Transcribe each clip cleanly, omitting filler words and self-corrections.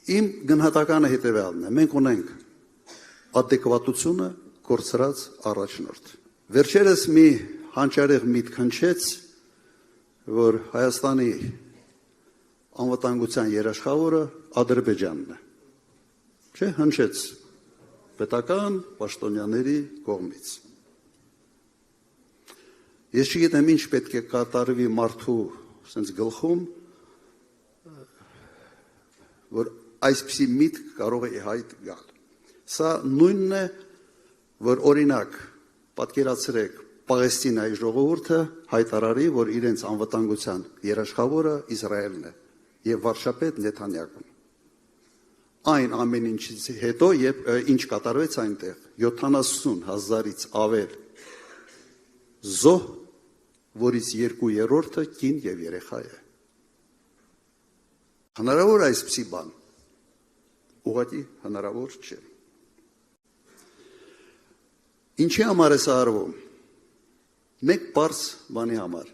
Իմ գնահատականը հետևյալն է. մենք ունենք ադեկվատությունը կորցրած առաջնորդ։ Վերջերս մի հանճարեղ միտք հնչեց, որ Հայաստանի անվտանգության երաշխավորը Ադրբեջանն է։ Չէ, հնչեց պետական պաշտոնյաների կողմից։ Ես չգիտեմ ինչ պետք է կատարվի մարդու սենց գլխում, որ այսպիսի միտք կարող է հայտ գալ։ Սա նույնն է, որ օրինակ պատկերացրեք Պաղեստինայի ժողովուրդը հայտարարի, որ իրենց անվտանգության երաշխավորը Իսրայելն է եւ վարչապետ Նեթանյահուն։ Այն ամեն ինչից հետո, ինչ կատարվեց այնտեղ, 70,000-ից ավել զոհ, որից 2/3-ը կին եւ երեխա է։ Հնարավոր այսպիսի բան։ Ուղղակի հնարավոր չէ։ Ինչի համար է սա արվում։ Մեկ պարզ բանի համար,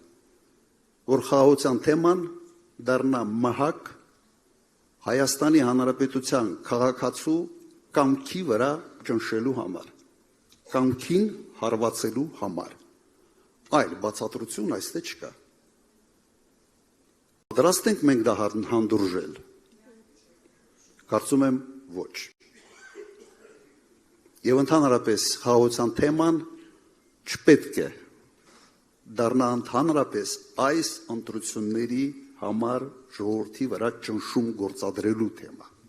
որ խաղաղության թեման դառնա մահակ Հայաստանի Հանրապետության քաղաքացու կամքի վրա ճնշելու համար, կամքին հարվածելու համար։ Այլ բացատրություն այստեղ չկա։ Պատրաստ ենք մենք դա հանդուրժել։ Կարծում եմ ոչ։ Եվ ընդհանրապես խաղաղության թեման չպետք է դառնա ընդհանրապես այս ընտրությունների համար ժողովրդի վրա ճնշում գործադրելու թեմա։